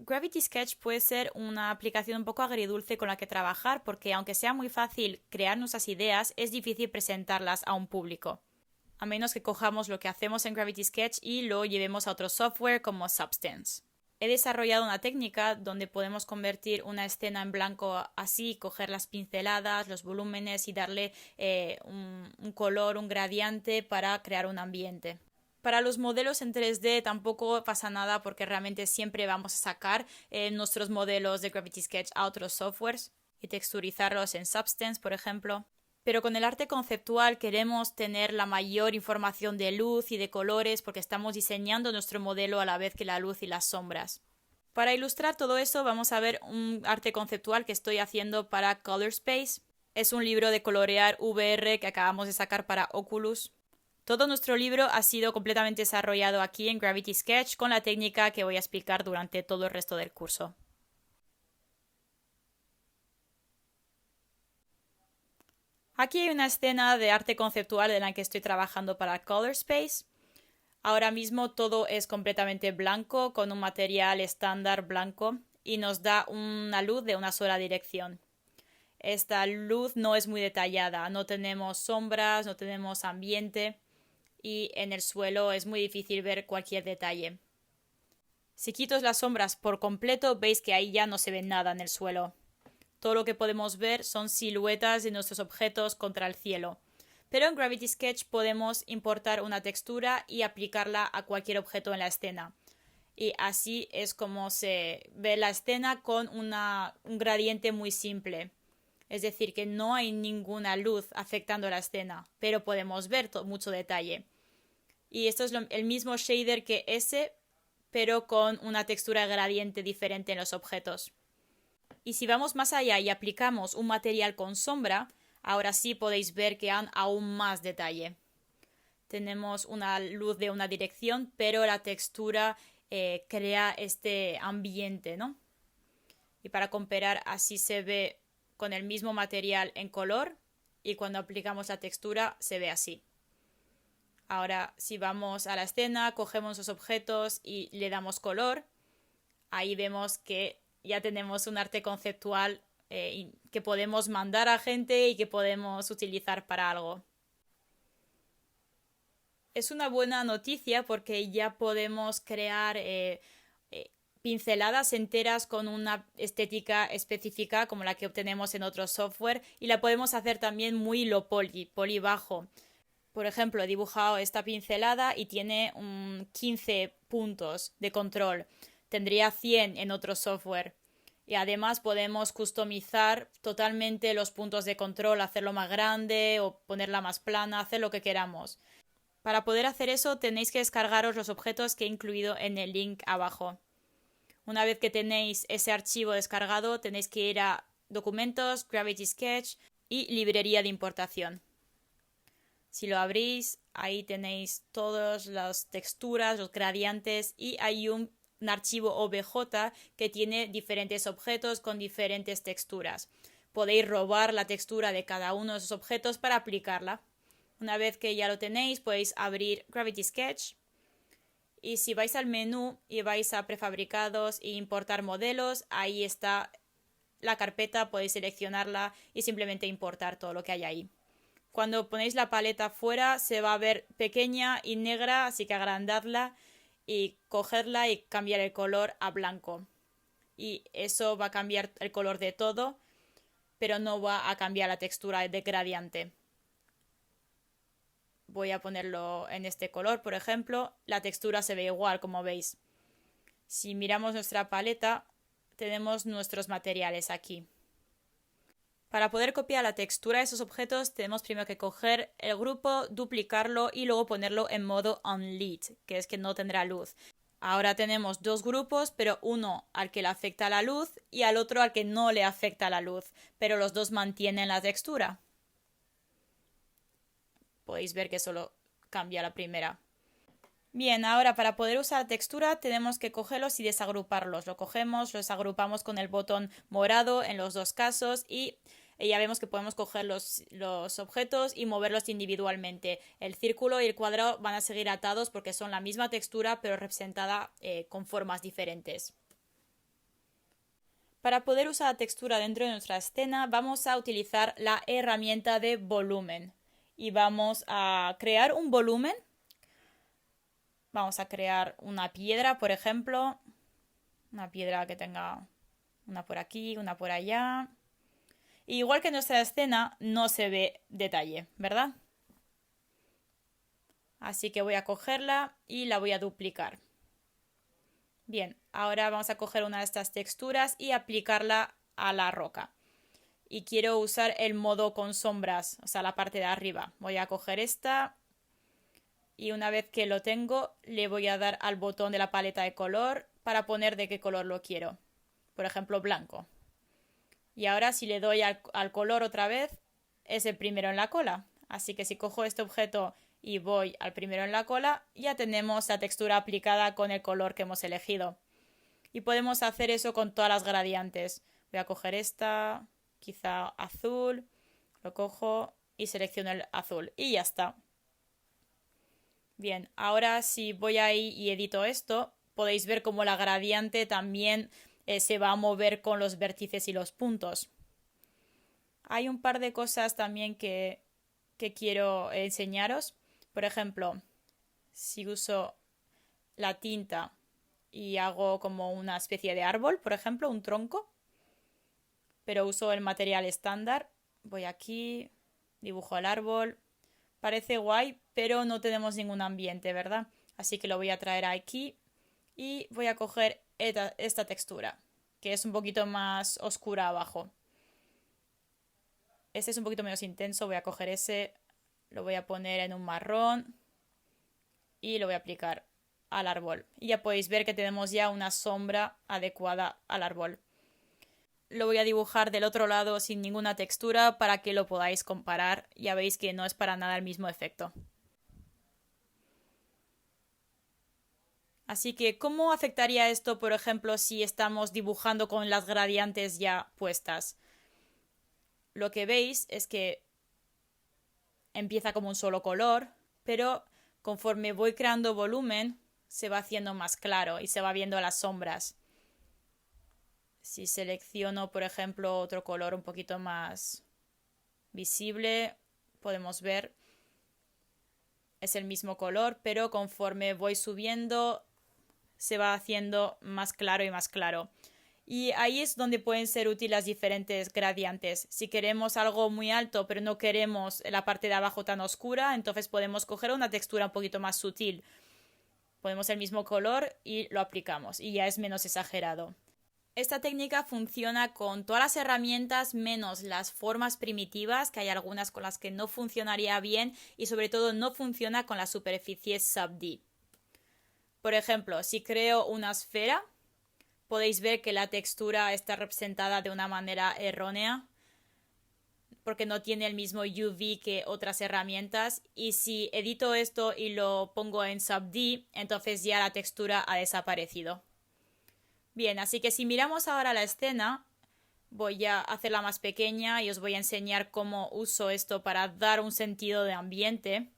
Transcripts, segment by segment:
Gravity Sketch puede ser una aplicación un poco agridulce con la que trabajar porque aunque sea muy fácil crear nuestras ideas, es difícil presentarlas a un público. A menos que cojamos lo que hacemos en Gravity Sketch y lo llevemos a otro software como Substance. He desarrollado una técnica donde podemos convertir una escena en blanco así, coger las pinceladas, los volúmenes y darle un color, un gradiente para crear un ambiente. Para los modelos en 3D tampoco pasa nada porque realmente siempre vamos a sacar nuestros modelos de Gravity Sketch a otros softwares y texturizarlos en Substance, por ejemplo. Pero con el arte conceptual queremos tener la mayor información de luz y de colores porque estamos diseñando nuestro modelo a la vez que la luz y las sombras. Para ilustrar todo eso vamos a ver un arte conceptual que estoy haciendo para Color Space. Es un libro de colorear VR que acabamos de sacar para Oculus. Todo nuestro libro ha sido completamente desarrollado aquí en Gravity Sketch con la técnica que voy a explicar durante todo el resto del curso. Aquí hay una escena de arte conceptual en la que estoy trabajando para Color Space. Ahora mismo todo es completamente blanco con un material estándar blanco y nos da una luz de una sola dirección. Esta luz no es muy detallada, no tenemos sombras, no tenemos ambiente y en el suelo es muy difícil ver cualquier detalle. Si quito las sombras por completo veis que ahí ya no se ve nada en el suelo. Todo lo que podemos ver son siluetas de nuestros objetos contra el cielo. Pero en Gravity Sketch podemos importar una textura y aplicarla a cualquier objeto en la escena. Y así es como se ve la escena con un gradiente muy simple. Es decir, que no hay ninguna luz afectando la escena, pero podemos ver mucho detalle. Y esto es el mismo shader que ese, pero con una textura gradiente diferente en los objetos. Y si vamos más allá y aplicamos un material con sombra, ahora sí podéis ver que han aún más detalle. Tenemos una luz de una dirección, pero la textura crea este ambiente, ¿no? Y para comparar, así se ve con el mismo material en color y cuando aplicamos la textura se ve así. Ahora, si vamos a la escena, cogemos los objetos y le damos color, ahí vemos que ya tenemos un arte conceptual que podemos mandar a gente y que podemos utilizar para algo. Es una buena noticia porque ya podemos crear pinceladas enteras con una estética específica como la que obtenemos en otro software y la podemos hacer también muy low poly, poly bajo. Por ejemplo, he dibujado esta pincelada y tiene 15 puntos de control. Tendría 100 en otro software. Y además podemos customizar totalmente los puntos de control, hacerlo más grande o ponerla más plana, hacer lo que queramos. Para poder hacer eso tenéis que descargaros los objetos que he incluido en el link abajo. Una vez que tenéis ese archivo descargado tenéis que ir a Documentos, Gravity Sketch y Librería de importación. Si lo abrís, ahí tenéis todas las texturas, los gradientes y hay un archivo OBJ que tiene diferentes objetos con diferentes texturas. Podéis robar la textura de cada uno de esos objetos para aplicarla. Una vez que ya lo tenéis, podéis abrir Gravity Sketch y si vais al menú y vais a prefabricados e importar modelos, ahí está la carpeta, podéis seleccionarla y simplemente importar todo lo que hay ahí. Cuando ponéis la paleta fuera se va a ver pequeña y negra, así que agrandadla y cogerla y cambiar el color a blanco. Y eso va a cambiar el color de todo, pero no va a cambiar la textura de gradiente. Voy a ponerlo en este color, por ejemplo. La textura se ve igual, como veis. Si miramos nuestra paleta, tenemos nuestros materiales aquí. Para poder copiar la textura de esos objetos tenemos primero que coger el grupo, duplicarlo y luego ponerlo en modo unlit, que es que no tendrá luz. Ahora tenemos dos grupos, pero uno al que le afecta la luz y al otro al que no le afecta la luz, pero los dos mantienen la textura. Podéis ver que solo cambia la primera. Bien, ahora para poder usar la textura tenemos que cogerlos y desagruparlos. Lo cogemos, los agrupamos con el botón morado en los dos casos y ya vemos que podemos coger los objetos y moverlos individualmente. El círculo y el cuadrado van a seguir atados porque son la misma textura pero representada con formas diferentes. Para poder usar la textura dentro de nuestra escena, vamos a utilizar la herramienta de volumen. Y vamos a crear un volumen. Vamos a crear una piedra, por ejemplo. Una piedra que tenga una por aquí, una por allá. Y igual que en nuestra escena, no se ve detalle, ¿verdad? Así que voy a cogerla y la voy a duplicar. Bien, ahora vamos a coger una de estas texturas y aplicarla a la roca. Y quiero usar el modo con sombras, o sea, la parte de arriba. Voy a coger esta y una vez que lo tengo, le voy a dar al botón de la paleta de color para poner de qué color lo quiero. Por ejemplo, blanco. Y ahora si le doy al color otra vez, es el primero en la cola. Así que si cojo este objeto y voy al primero en la cola, ya tenemos la textura aplicada con el color que hemos elegido. Y podemos hacer eso con todas las gradientes. Voy a coger esta, quizá azul, lo cojo y selecciono el azul. Y ya está. Bien, ahora si voy ahí y edito esto, podéis ver cómo la gradiente también se va a mover con los vértices y los puntos. Hay un par de cosas también que quiero enseñaros. Por ejemplo, si uso la tinta y hago como una especie de árbol, por ejemplo, un tronco, pero uso el material estándar, voy aquí, dibujo el árbol, parece guay, pero no tenemos ningún ambiente, ¿verdad? Así que lo voy a traer aquí y voy a coger esta textura, que es un poquito más oscura abajo. Este es un poquito menos intenso, voy a coger ese, lo voy a poner en un marrón y lo voy a aplicar al árbol. Y ya podéis ver que tenemos ya una sombra adecuada al árbol. Lo voy a dibujar del otro lado sin ninguna textura para que lo podáis comparar. Ya veis que no es para nada el mismo efecto. Así que, ¿cómo afectaría esto, por ejemplo, si estamos dibujando con las gradientes ya puestas? Lo que veis es que empieza como un solo color, pero conforme voy creando volumen, se va haciendo más claro y se va viendo las sombras. Si selecciono, por ejemplo, otro color un poquito más visible, podemos ver es el mismo color, pero conforme voy subiendo se va haciendo más claro y más claro. Y ahí es donde pueden ser útiles las diferentes gradientes. Si queremos algo muy alto pero no queremos la parte de abajo tan oscura, entonces podemos coger una textura un poquito más sutil. Ponemos el mismo color y lo aplicamos y ya es menos exagerado. Esta técnica funciona con todas las herramientas menos las formas primitivas, que hay algunas con las que no funcionaría bien y sobre todo no funciona con las superficies sub-D. Por ejemplo, si creo una esfera, podéis ver que la textura está representada de una manera errónea porque no tiene el mismo UV que otras herramientas y si edito esto y lo pongo en sub-D, entonces ya la textura ha desaparecido. Bien, así que si miramos ahora la escena, voy a hacerla más pequeña y os voy a enseñar cómo uso esto para dar un sentido de ambiente.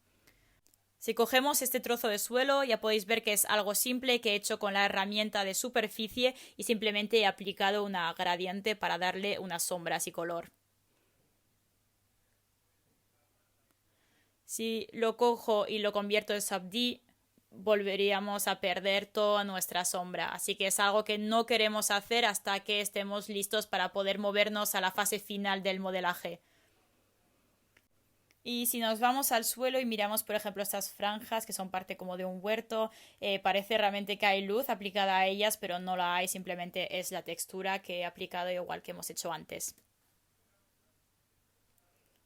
Si cogemos este trozo de suelo, ya podéis ver que es algo simple que he hecho con la herramienta de superficie y simplemente he aplicado una gradiente para darle unas sombras y color. Si lo cojo y lo convierto en sub-D, volveríamos a perder toda nuestra sombra. Así que es algo que no queremos hacer hasta que estemos listos para poder movernos a la fase final del modelaje. Y si nos vamos al suelo y miramos, por ejemplo, estas franjas que son parte como de un huerto, parece realmente que hay luz aplicada a ellas, pero no la hay, simplemente es la textura que he aplicado igual que hemos hecho antes.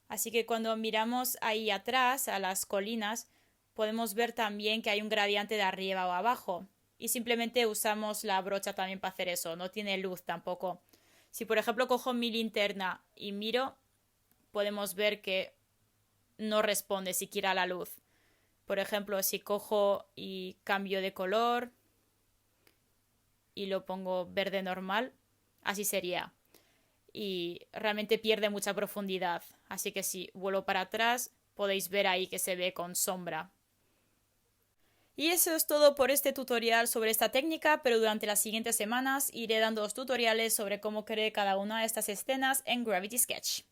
Así que cuando miramos ahí atrás, a las colinas, podemos ver también que hay un gradiente de arriba o abajo. Y simplemente usamos la brocha también para hacer eso, no tiene luz tampoco. Si por ejemplo cojo mi linterna y miro, podemos ver que no responde siquiera a la luz. Por ejemplo, si cojo y cambio de color y lo pongo verde normal, así sería. Y realmente pierde mucha profundidad. Así que si vuelvo para atrás, podéis ver ahí que se ve con sombra. Y eso es todo por este tutorial sobre esta técnica, pero durante las siguientes semanas iré dando tutoriales sobre cómo crear cada una de estas escenas en Gravity Sketch.